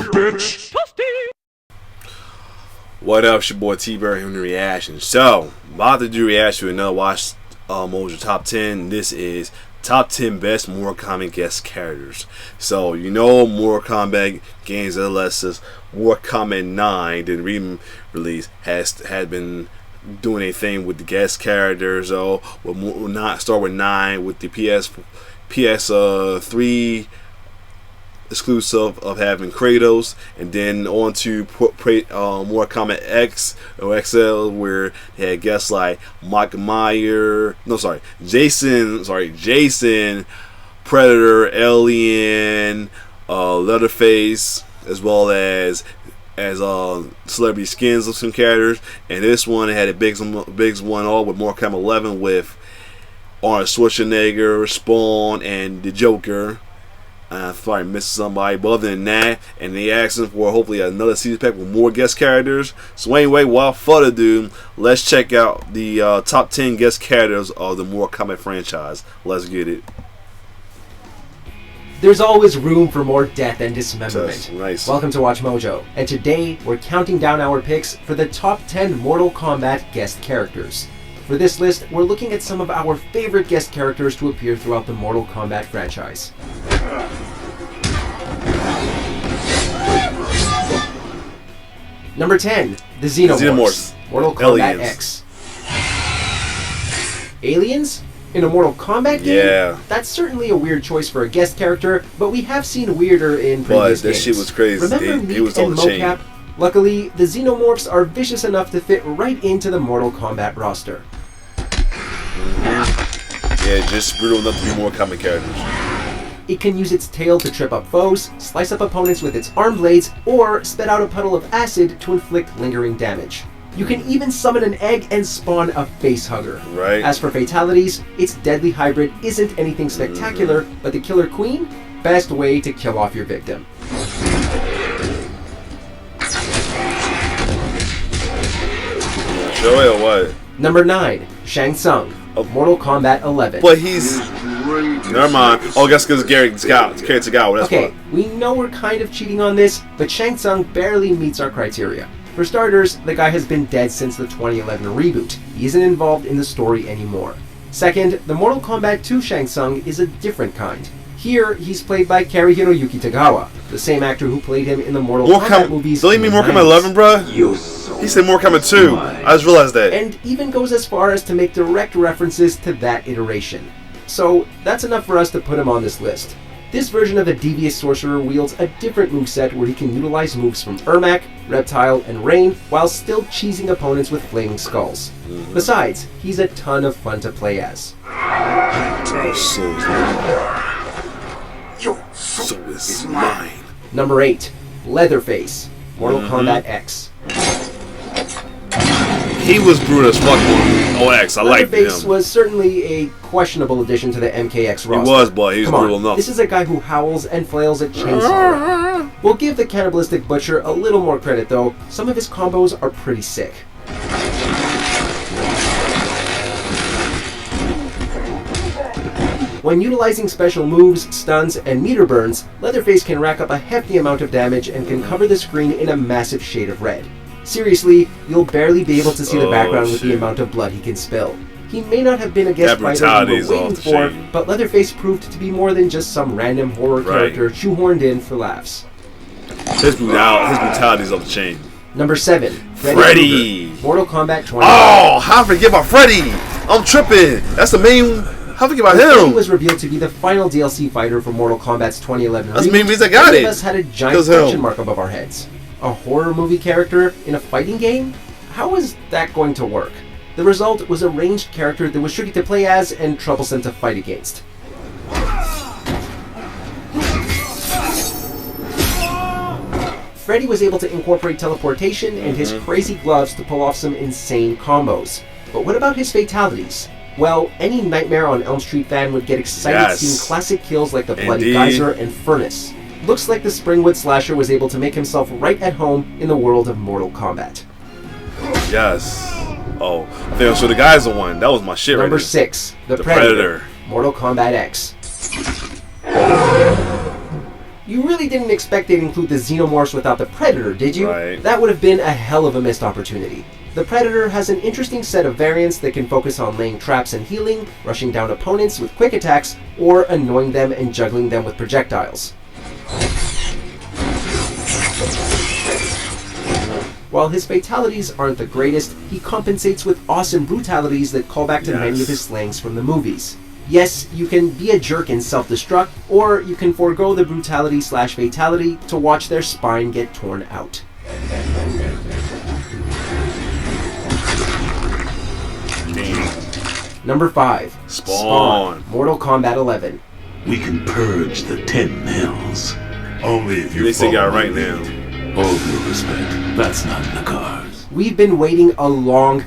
bitch! What up, it's your boy T-Bird here in the reaction. So, about to do reaction to another Watch Mojo Top 10. This is Top 10 Best Mortal Kombat Guest Characters. So, you know Mortal Kombat games that lets us Mortal Kombat 9, the re-release, had been doing a thing with the guest characters. So, we'll not start with 9 with the PS3 exclusive of having Kratos, and then on to Mortal Kombat X or XL, where they had guests like Jason, Predator, Alien, Leatherface, as well as celebrity skins of some characters. And this one had a big one all with Mortal Kombat 11 with Arnold Schwarzenegger, Spawn, and the Joker. I thought I missed somebody, but other than that, and they asking for hopefully another season pack with more guest characters. So anyway, without further ado, let's check out the top 10 guest characters of the Mortal Kombat franchise. Let's get it. There's always room for more death and dismemberment. Nice. Welcome to Watch Mojo, and today we're counting down our picks for the top 10 Mortal Kombat guest characters. For this list, we're looking at some of our favorite guest characters to appear throughout the Mortal Kombat franchise. Number 10, the Xenomorphs. Mortal Kombat X. Aliens? In a Mortal Kombat game? Yeah. That's certainly a weird choice for a guest character, but we have seen weirder in previous games. That shit was crazy. Remember Meat and Mocap? Luckily, the Xenomorphs are vicious enough to fit right into the Mortal Kombat roster. Yeah, just brutal enough to be more common characters. It can use its tail to trip up foes, slice up opponents with its arm blades, or spit out a puddle of acid to inflict lingering damage. You can even summon an egg and spawn a facehugger. Right. As for fatalities, its deadly hybrid isn't anything spectacular, but the Killer Queen? Best way to kill off your victim. Show it or what? Number 9, Shang Tsung of Mortal Kombat 11. But he's... Never mind. Oh, I guess because Garrett Tagawa. Okay, we know we're kind of cheating on this, but Shang Tsung barely meets our criteria. For starters, the guy has been dead since the 2011 reboot. He isn't involved in the story anymore. Second, the Mortal Kombat 2 Shang Tsung is a different kind. Here, he's played by Cary-Hiroyuki Tagawa, the same actor who played him in the Mortal Kombat movies. Don't you mean Mortal Kombat 11, bro? He said Mortal Kombat 2. I just realized that. And even goes as far as to make direct references to that iteration. So, that's enough for us to put him on this list. This version of a devious sorcerer wields a different moveset where he can utilize moves from Ermac, Reptile, and Rain while still cheesing opponents with flaming skulls. Besides, he's a ton of fun to play as. Your soul is mine. Number 8, Leatherface, Mortal Kombat X. He was brutal as fuck on OX. I liked him. Leatherface was certainly a questionable addition to the MKX roster. He was, but he was brutal enough. This is a guy who howls and flails at chainsaw. We'll give the Cannibalistic Butcher a little more credit though. Some of his combos are pretty sick. When utilizing special moves, stuns, and meter burns, Leatherface can rack up a hefty amount of damage and can cover the screen in a massive shade of red. Seriously, you'll barely be able to see the background with the amount of blood he can spill. He may not have been a guest fighter we were waiting for, but Leatherface proved to be more than just some random horror character shoehorned in for laughs. His brutality is off the chain. Number 7, Freddy. Mortal Kombat 20. Oh, how I forget about Freddy? I'm tripping. That's the main... How forget about him? Freddy was revealed to be the final DLC fighter for Mortal Kombat's 2011 reboot. That means I got it. Many of us had a giant question mark above our heads. A horror movie character in a fighting game? How is that going to work? The result was a ranged character that was tricky to play as and troublesome to fight against. Freddy was able to incorporate teleportation and his crazy gloves to pull off some insane combos. But what about his fatalities? Well, any Nightmare on Elm Street fan would get excited seeing classic kills like the Bloody Geyser and Furnace. Looks like the Springwood Slasher was able to make himself right at home in the world of Mortal Kombat. Yes. Oh, I think so. The guy's the one. That was my shit. Number 6, the Predator. Mortal Kombat X. You really didn't expect they'd include the Xenomorphs without the Predator, did you? Right. That would have been a hell of a missed opportunity. The Predator has an interesting set of variants that can focus on laying traps and healing, rushing down opponents with quick attacks, or annoying them and juggling them with projectiles. While his fatalities aren't the greatest, he compensates with awesome brutalities that call back to many of his slangs from the movies. Yes, you can be a jerk and self-destruct, or you can forego the brutality/fatality to watch their spine get torn out. Number 5. Spawn. Mortal Kombat 11. We can purge the 10 hells. Only if At you least they got follow it right me. now. All due respect, that's not in the cards. We've been waiting a long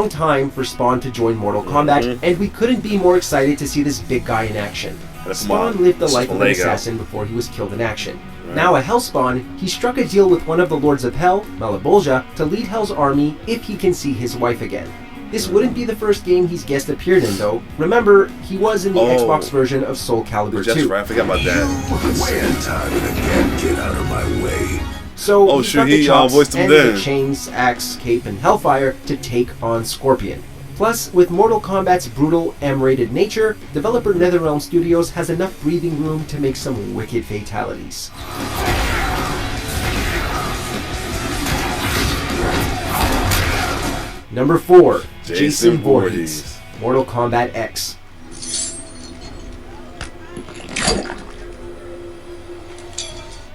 time for Spawn to join Mortal Kombat, and we couldn't be more excited to see this big guy in action. Spawn lived the life of an assassin before he was killed in action. Right. Now a Hellspawn, he struck a deal with one of the Lords of Hell, Malebolgia, to lead Hell's army if he can see his wife again. This wouldn't be the first game he's guest appeared in, though. Remember, he was in the Xbox version of Soul Calibur 2. That's right, I forgot about that. Way in time and again, get out of my way. So he's got the chops voiced him and then. the chains, axe, cape, and hellfire to take on Scorpion. Plus, with Mortal Kombat's brutal, M-rated nature, developer NetherRealm Studios has enough breathing room to make some wicked fatalities. Number 4. Jason Voorhees. Mortal Kombat X.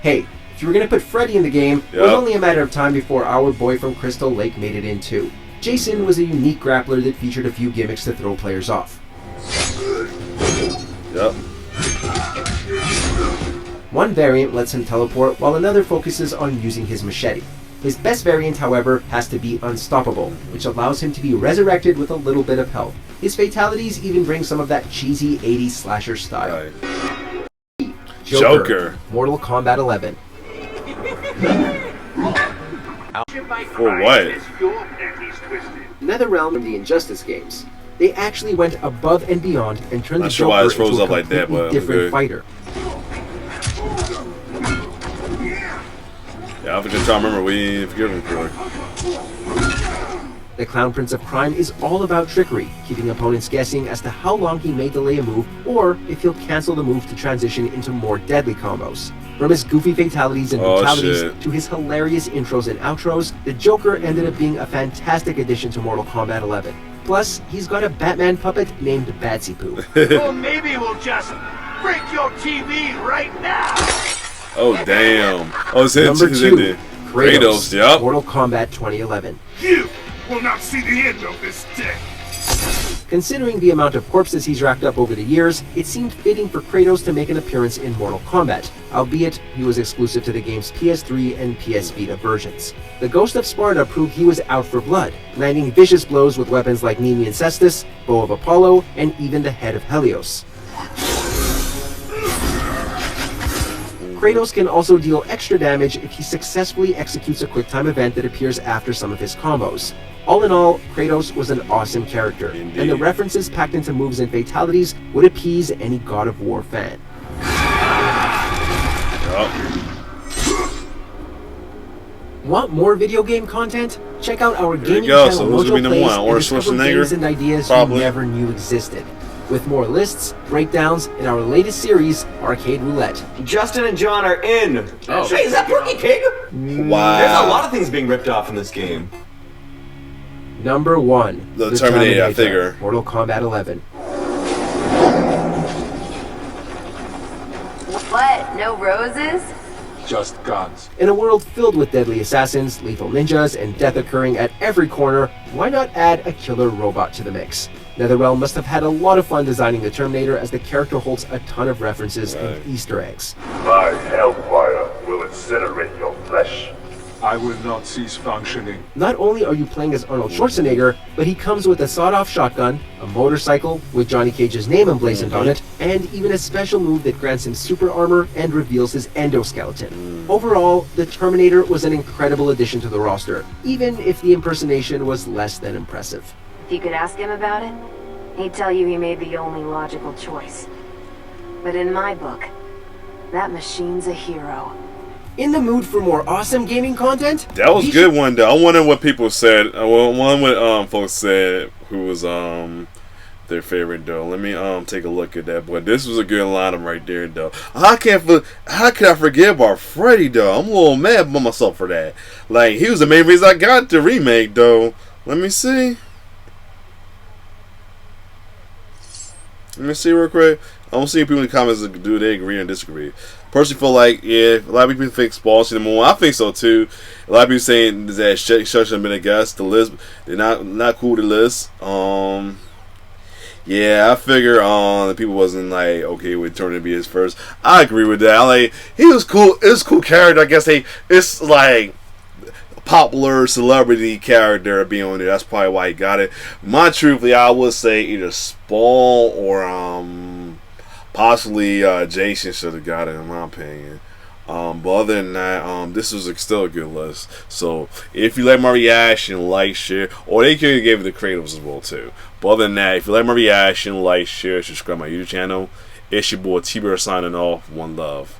Hey, if you were gonna put Freddy in the game, it was only a matter of time before our boy from Crystal Lake made it in too. Jason was a unique grappler that featured a few gimmicks to throw players off. Yep. One variant lets him teleport, while another focuses on using his machete. His best variant, however, has to be Unstoppable, which allows him to be resurrected with a little bit of health. His fatalities even bring some of that cheesy 80s slasher style. Right. Joker. Mortal Kombat 11. For what? NetherRealm from the Injustice games. They actually went above and beyond and turned Not the sure why Joker it's froze into a up like that, completely but I'm different good. fighter. Yeah, I'm just trying to remember. We didn't forgive him for it. The Clown Prince of Crime is all about trickery, keeping opponents guessing as to how long he may delay a move, or if he'll cancel the move to transition into more deadly combos. From his goofy fatalities and brutalities to his hilarious intros and outros, the Joker ended up being a fantastic addition to Mortal Kombat 11. Plus, he's got a Batman puppet named Batsy Poo. Well, maybe we'll just break your TV right now! Oh, damn. Oh, it's him. Number He's 2, in there. Kratos, Yep. Mortal Kombat 2011. You will not see the end of this day! Considering the amount of corpses he's racked up over the years, it seemed fitting for Kratos to make an appearance in Mortal Kombat, albeit he was exclusive to the game's PS3 and PS Vita versions. The Ghost of Sparta proved he was out for blood, landing vicious blows with weapons like Nemean Cestus, Bow of Apollo, and even the Head of Helios. Kratos can also deal extra damage if he successfully executes a QuickTime event that appears after some of his combos. All in all, Kratos was an awesome character, and the references packed into moves and fatalities would appease any God of War fan. Want more video game content? Check out our gaming go. channel So who's gonna be Mojo number Plays one? and Or discover Schwarzenegger? games and ideas Probably. you never knew existed. With more lists, breakdowns, and our latest series, Arcade Roulette. Justin and John are in. Oh. Hey, is that Porky Pig? Wow. There's a lot of things being ripped off in this game. Number 1. The Terminator, I figure. Mortal Kombat 11. What? No roses? Just guns. In a world filled with deadly assassins, lethal ninjas, and death occurring at every corner, why not add a killer robot to the mix? NetherRealm must have had a lot of fun designing the Terminator, as the character holds a ton of references and Easter eggs. My hellfire will incinerate your flesh. I will not cease functioning. Not only are you playing as Arnold Schwarzenegger, but he comes with a sawed-off shotgun, a motorcycle with Johnny Cage's name emblazoned on it, and even a special move that grants him super armor and reveals his endoskeleton. Overall, the Terminator was an incredible addition to the roster, even if the impersonation was less than impressive. If you could ask him about it, he'd tell you he made the only logical choice. But in my book, That machine's a hero. In the mood for more awesome gaming content? That was be a good one though. I wonder what people said. One what folks said who was their favorite though. Let me take a look at that. But this was a good lineup right there though. How can I forget about Freddy though? I'm a little mad about myself for that. Like he was the main reason I got the remake though. Let me see. Let me see real quick. I don't see people in the comments that do they agree or disagree. Personally, feel like yeah, a lot of people think Spawn should have been one. I think so too. A lot of people saying that Shush should have been a guest. The list, they're not cool. The list. Yeah, I figure the people wasn't like okay with turning to be his first. I agree with that. Like he was cool. It's a cool character. I guess it's like popular celebrity character being on there. That's probably why he got it. Truthfully, I would say either Spawn or possibly Jason should have got it in my opinion. But other than that, this was still a good list. So if you like my reaction, like, share, or they could have gave it the creatives as well too. But other than that, if you like my reaction, like, share, subscribe to my YouTube channel. It's your boy T-Bear signing off. One love.